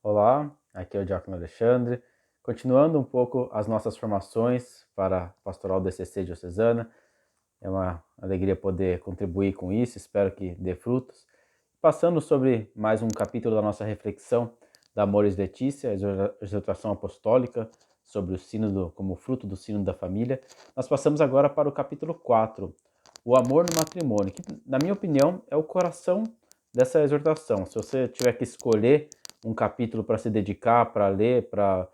Olá, aqui é o Diácono Alexandre, continuando um pouco as nossas formações para a Pastoral DCC Diocesana. É uma alegria poder contribuir com isso, espero que dê frutos. Passando sobre mais um capítulo da nossa reflexão da Amoris Laetitia, a exortação apostólica sobre o sínodo como fruto do sínodo da família, nós passamos agora para o capítulo 4, o amor no matrimônio, que na minha opinião é o coração dessa exortação. Se você tiver que escolher um capítulo para se dedicar, para ler, para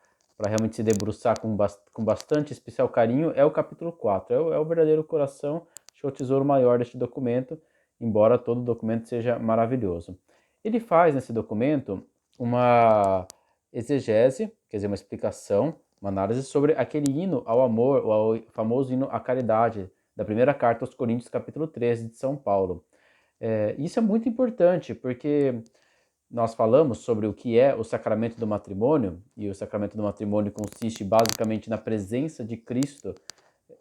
realmente se debruçar com bastante especial carinho, é o capítulo 4. É o verdadeiro coração, acho que é o tesouro maior deste documento, embora todo documento seja maravilhoso. Ele faz nesse documento uma exegese, quer dizer, uma explicação, uma análise sobre aquele hino ao amor, ou ao famoso hino à caridade, da primeira carta aos Coríntios, capítulo 13 de São Paulo. Isso é muito importante, porque nós falamos sobre o que é o sacramento do matrimônio, e o sacramento do matrimônio consiste basicamente na presença de Cristo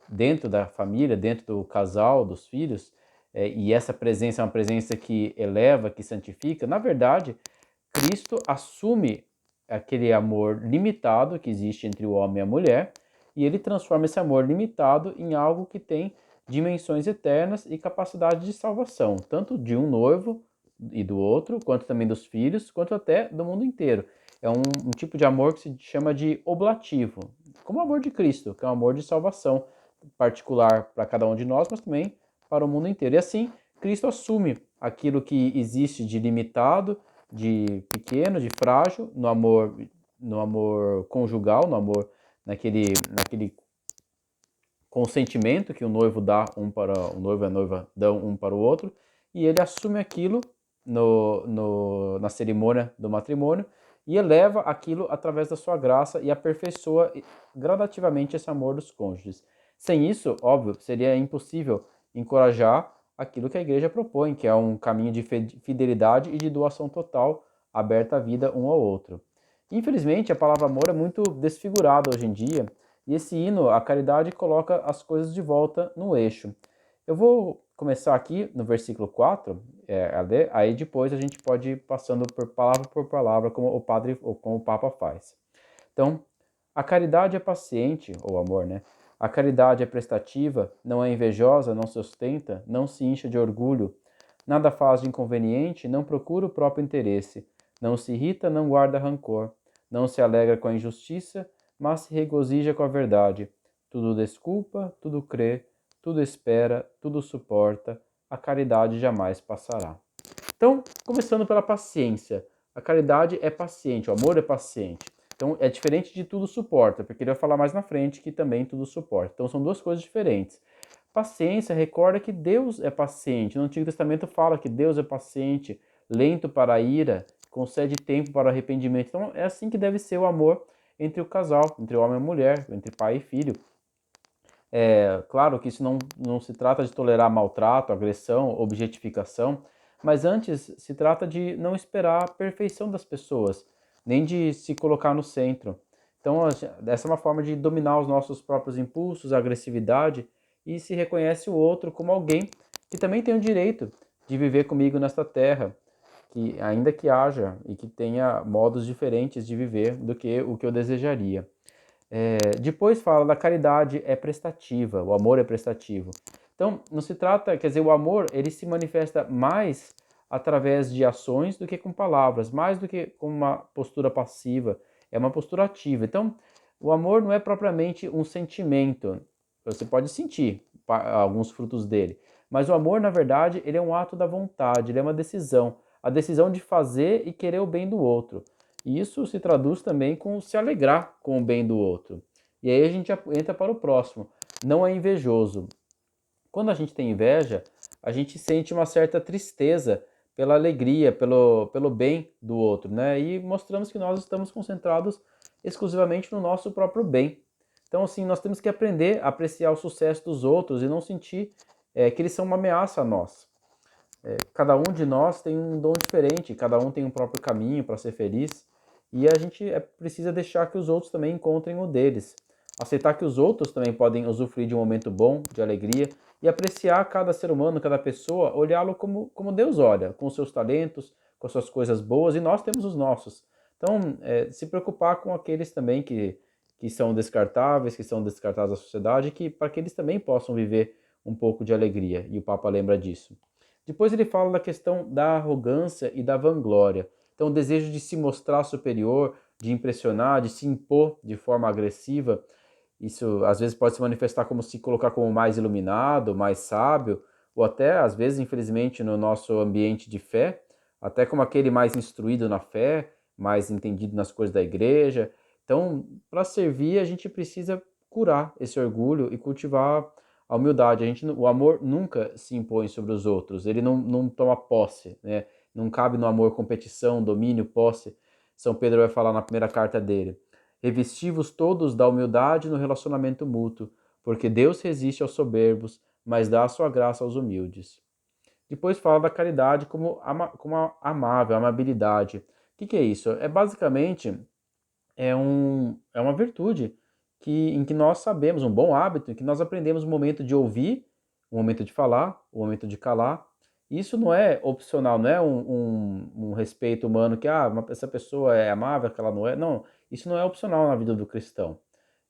dentro da família, dentro do casal, dos filhos, e essa presença é uma presença que eleva, que santifica. Na verdade, Cristo assume aquele amor limitado que existe entre o homem e a mulher, e ele transforma esse amor limitado em algo que tem dimensões eternas e capacidade de salvação, tanto de um noivo e do outro, quanto também dos filhos, quanto até do mundo inteiro. É um tipo de amor que se chama de oblativo, como o amor de Cristo, que é um amor de salvação particular para cada um de nós, mas também para o mundo inteiro. E assim, Cristo assume aquilo que existe de limitado, de pequeno, de frágil, no amor conjugal, no amor naquele consentimento que o noivo dá o noivo e a noiva dão um para o outro, e ele assume aquilo na cerimônia do matrimônio e eleva aquilo através da sua graça e aperfeiçoa gradativamente esse amor dos cônjuges. Sem isso, óbvio, seria impossível encorajar aquilo que a igreja propõe, que é um caminho de fidelidade e de doação total, aberta à vida um ao outro. Infelizmente, a palavra amor é muito desfigurada hoje em dia, e esse hino, a caridade, coloca as coisas de volta no eixo. Eu vou começar aqui no versículo 4, a ler, aí depois a gente pode ir passando por palavra, como o padre ou como o Papa faz. Então, a caridade é paciente, ou amor, né? A caridade é prestativa, não é invejosa, não se ostenta, não se incha de orgulho, nada faz de inconveniente, não procura o próprio interesse, não se irrita, não guarda rancor, não se alegra com a injustiça, mas se regozija com a verdade. Tudo desculpa, tudo crê, tudo espera, tudo suporta, a caridade jamais passará. Então, começando pela paciência. A caridade é paciente, o amor é paciente. Então, é diferente de tudo suporta, porque ele vai falar mais na frente que também tudo suporta. Então, são duas coisas diferentes. Paciência recorda que Deus é paciente. No Antigo Testamento fala que Deus é paciente, lento para a ira, concede tempo para o arrependimento. Então, é assim que deve ser o amor entre o casal, entre o homem e a mulher, entre pai e filho. É claro que isso não se trata de tolerar maltrato, agressão, objetificação, mas antes se trata de não esperar a perfeição das pessoas, nem de se colocar no centro. Então, essa é uma forma de dominar os nossos próprios impulsos, a agressividade, e se reconhece o outro como alguém que também tem o direito de viver comigo nesta terra, que ainda que haja e que tenha modos diferentes de viver do que o que eu desejaria. Depois fala da caridade é prestativa, o amor é prestativo. Então, não se trata, quer dizer, o amor ele se manifesta mais através de ações do que com palavras, mais do que com uma postura passiva, é uma postura ativa. Então, o amor não é propriamente um sentimento, você pode sentir alguns frutos dele, mas o amor, na verdade, ele é um ato da vontade, ele é uma decisão, a decisão de fazer e querer o bem do outro. E isso se traduz também com se alegrar com o bem do outro. E aí a gente entra para o próximo. Não é invejoso. Quando a gente tem inveja, a gente sente uma certa tristeza pela alegria, pelo bem do outro, né? E mostramos que nós estamos concentrados exclusivamente no nosso próprio bem. Então, assim, nós temos que aprender a apreciar o sucesso dos outros e não sentir que eles são uma ameaça a nós. Cada um de nós tem um dom diferente, cada um tem um próprio caminho para ser feliz, e a gente precisa deixar que os outros também encontrem o deles. Aceitar que os outros também podem usufruir de um momento bom, de alegria, e apreciar cada ser humano, cada pessoa, olhá-lo como Deus olha, com os seus talentos, com as suas coisas boas, e nós temos os nossos. Então, se preocupar com aqueles também que são descartáveis, que são descartados da sociedade, para que eles também possam viver um pouco de alegria, e o Papa lembra disso. Depois ele fala da questão da arrogância e da vanglória. Então, o desejo de se mostrar superior, de impressionar, de se impor de forma agressiva, isso às vezes pode se manifestar como se colocar como mais iluminado, mais sábio, ou até, às vezes, infelizmente, no nosso ambiente de fé, até como aquele mais instruído na fé, mais entendido nas coisas da igreja. Então, para servir, a gente precisa curar esse orgulho e cultivar a humildade. O amor nunca se impõe sobre os outros, ele não toma posse, né? Não cabe no amor competição, domínio, posse. São Pedro vai falar na primeira carta dele. Revesti-vos todos da humildade no relacionamento mútuo, porque Deus resiste aos soberbos, mas dá a sua graça aos humildes. Depois fala da caridade como amável, amabilidade. O que é isso? É basicamente é uma virtude em que nós sabemos, um bom hábito, em que nós aprendemos o momento de ouvir, o momento de falar, o momento de calar. Isso não é opcional, não é um respeito humano que essa pessoa é amável, que ela não é. Não, isso não é opcional na vida do cristão.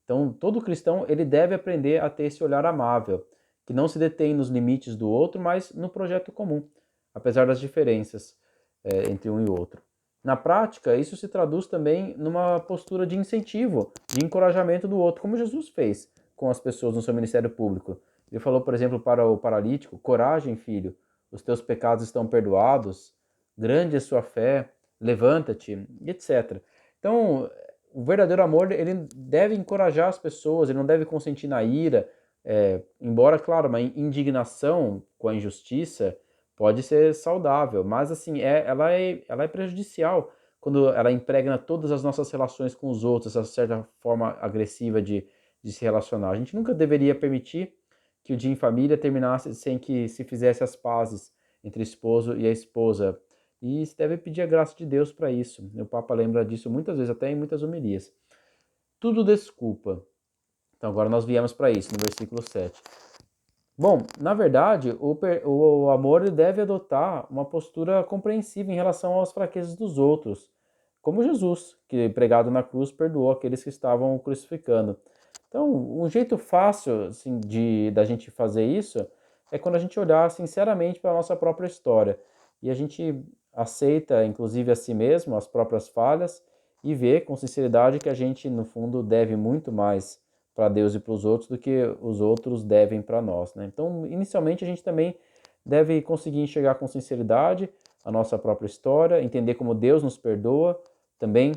Então, todo cristão ele deve aprender a ter esse olhar amável, que não se detém nos limites do outro, mas no projeto comum, apesar das diferenças entre um e outro. Na prática, isso se traduz também numa postura de incentivo, de encorajamento do outro, como Jesus fez com as pessoas no seu ministério público. Ele falou, por exemplo, para o paralítico: coragem, filho, os teus pecados estão perdoados, grande é sua fé, levanta-te, etc. Então, o verdadeiro amor, ele deve encorajar as pessoas, ele não deve consentir na ira, embora, claro, uma indignação com a injustiça pode ser saudável, mas assim, ela é prejudicial quando ela impregna todas as nossas relações com os outros, essa certa forma agressiva de se relacionar. A gente nunca deveria permitir que o dia em família terminasse sem que se fizesse as pazes entre o esposo e a esposa. E se deve pedir a graça de Deus para isso. O Papa lembra disso muitas vezes, até em muitas homilias. Tudo desculpa. Então agora nós viemos para isso, no versículo 7. Bom, na verdade, o amor ele deve adotar uma postura compreensiva em relação às fraquezas dos outros, como Jesus, que pregado na cruz perdoou aqueles que estavam crucificando. Então, um jeito fácil assim, da gente fazer isso é quando a gente olhar sinceramente para a nossa própria história e a gente aceita, inclusive, a si mesmo, as próprias falhas e vê com sinceridade que a gente, no fundo, deve muito mais para Deus e para os outros do que os outros devem para nós, né? Então, inicialmente, a gente também deve conseguir enxergar com sinceridade a nossa própria história, entender como Deus nos perdoa, também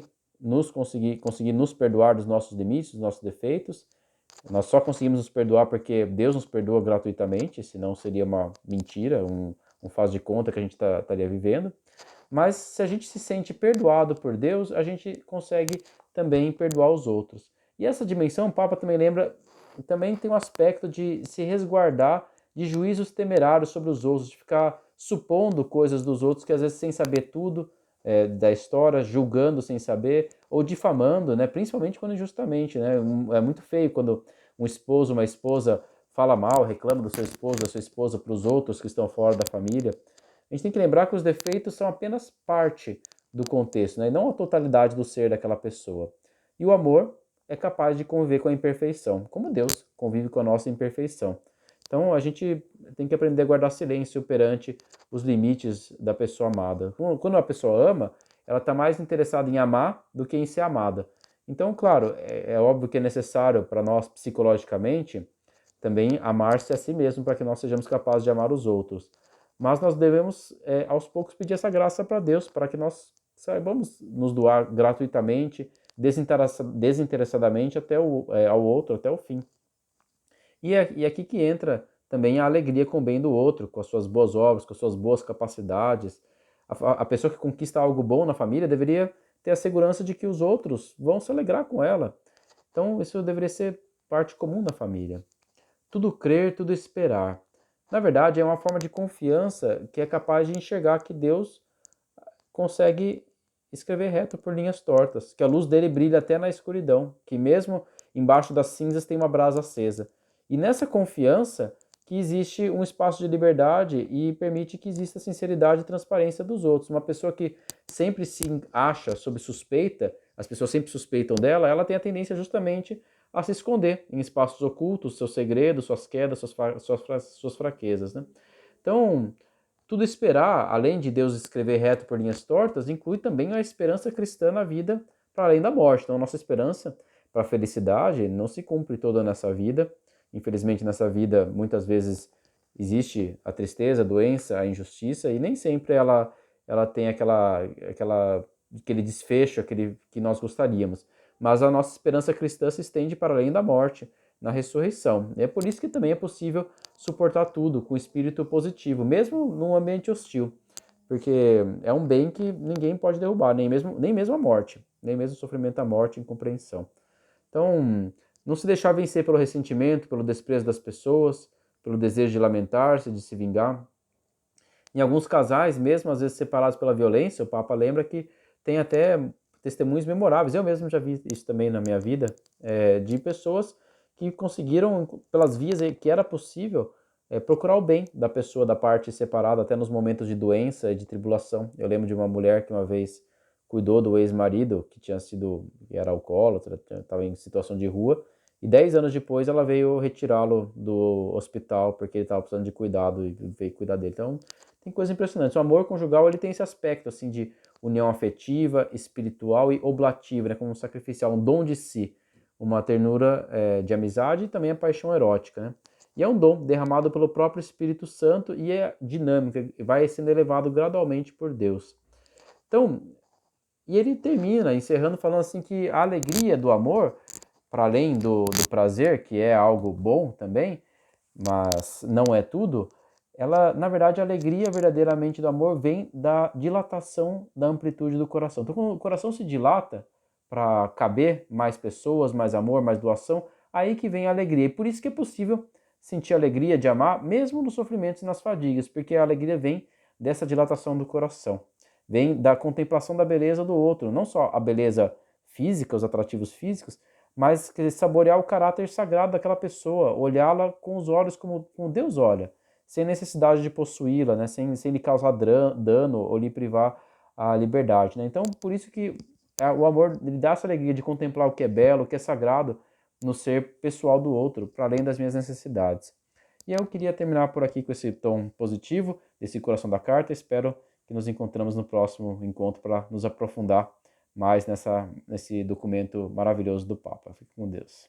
conseguir nos perdoar dos nossos limites, dos nossos defeitos. Nós só conseguimos nos perdoar porque Deus nos perdoa gratuitamente, senão seria uma mentira, um faz de conta que a gente estaria vivendo. Mas se a gente se sente perdoado por Deus, a gente consegue também perdoar os outros. E essa dimensão, o Papa também lembra, também tem um aspecto de se resguardar de juízos temerários sobre os outros, de ficar supondo coisas dos outros que às vezes sem saber tudo da história, julgando sem saber, ou difamando, né? Principalmente quando injustamente, né? É muito feio quando um esposo, uma esposa fala mal, reclama do seu esposo, da sua esposa para os outros que estão fora da família. A gente tem que lembrar que os defeitos são apenas parte do contexto, né? E não a totalidade do ser daquela pessoa. E o amor é capaz de conviver com a imperfeição, como Deus convive com a nossa imperfeição. Então a gente tem que aprender a guardar silêncio perante os limites da pessoa amada. Quando uma pessoa ama, ela está mais interessada em amar do que em ser amada. Então, claro, é óbvio que é necessário para nós psicologicamente também amar-se a si mesmo para que nós sejamos capazes de amar os outros. Mas nós devemos, aos poucos, pedir essa graça para Deus, para que nós saibamos nos doar gratuitamente, desinteressadamente ao outro, até o fim. E aqui que entra também a alegria com o bem do outro, com as suas boas obras, com as suas boas capacidades. A pessoa que conquista algo bom na família deveria ter a segurança de que os outros vão se alegrar com ela. Então, isso deveria ser parte comum da família. Tudo crer, tudo esperar. Na verdade, é uma forma de confiança que é capaz de enxergar que Deus consegue escrever reto por linhas tortas, que a luz dele brilha até na escuridão, que mesmo embaixo das cinzas tem uma brasa acesa. E nessa confiança que existe um espaço de liberdade e permite que exista sinceridade e transparência dos outros. Uma pessoa que sempre se acha sob suspeita, as pessoas sempre suspeitam dela, ela tem a tendência justamente a se esconder em espaços ocultos, seus segredos, suas quedas, suas fraquezas, né? Então, tudo esperar, além de Deus escrever reto por linhas tortas, inclui também a esperança cristã na vida para além da morte. Então, a nossa esperança para a felicidade não se cumpre toda nessa vida. Infelizmente, nessa vida, muitas vezes existe a tristeza, a doença, a injustiça, e nem sempre ela tem aquele desfecho que nós gostaríamos. Mas a nossa esperança cristã se estende para além da morte, na ressurreição. E é por isso que também é possível suportar tudo com espírito positivo, mesmo num ambiente hostil, porque é um bem que ninguém pode derrubar, nem mesmo a morte, nem mesmo o sofrimento, a morte, a incompreensão. Então, não se deixar vencer pelo ressentimento, pelo desprezo das pessoas, pelo desejo de lamentar-se, de se vingar. Em alguns casais, mesmo às vezes separados pela violência, o Papa lembra que tem até testemunhos memoráveis. Eu mesmo já vi isso também na minha vida, de pessoas que conseguiram, pelas vias que era possível, procurar o bem da pessoa da parte separada, até nos momentos de doença e de tribulação. Eu lembro de uma mulher que uma vez cuidou do ex-marido, que era alcoólatra, estava em situação de rua, e 10 anos depois ela veio retirá-lo do hospital, porque ele estava precisando de cuidado e veio cuidar dele. Então, tem coisas impressionantes. O amor conjugal, ele tem esse aspecto, assim, de união afetiva, espiritual e oblativa, né, como um sacrificial, um dom de si, uma ternura de amizade e também a paixão erótica, né? E é um dom derramado pelo próprio Espírito Santo e é dinâmico, vai sendo elevado gradualmente por Deus. Então, e ele termina encerrando falando assim que a alegria do amor, para além do prazer, que é algo bom também, mas não é tudo, ela, na verdade, a alegria verdadeiramente do amor vem da dilatação da amplitude do coração. Então, quando o coração se dilata para caber mais pessoas, mais amor, mais doação, aí que vem a alegria. E por isso que é possível sentir a alegria de amar, mesmo nos sofrimentos e nas fadigas, porque a alegria vem dessa dilatação do coração. Vem da contemplação da beleza do outro, não só a beleza física, os atrativos físicos, mas saborear o caráter sagrado daquela pessoa, olhá-la com os olhos como Deus olha, sem necessidade de possuí-la, né? sem lhe causar dano ou lhe privar a liberdade. Né? Então, por isso que o amor ele dá essa alegria de contemplar o que é belo, o que é sagrado no ser pessoal do outro, para além das minhas necessidades. E eu queria terminar por aqui com esse tom positivo, desse coração da carta. Espero que nos encontramos no próximo encontro para nos aprofundar mais nesse documento maravilhoso do Papa. Fique com Deus.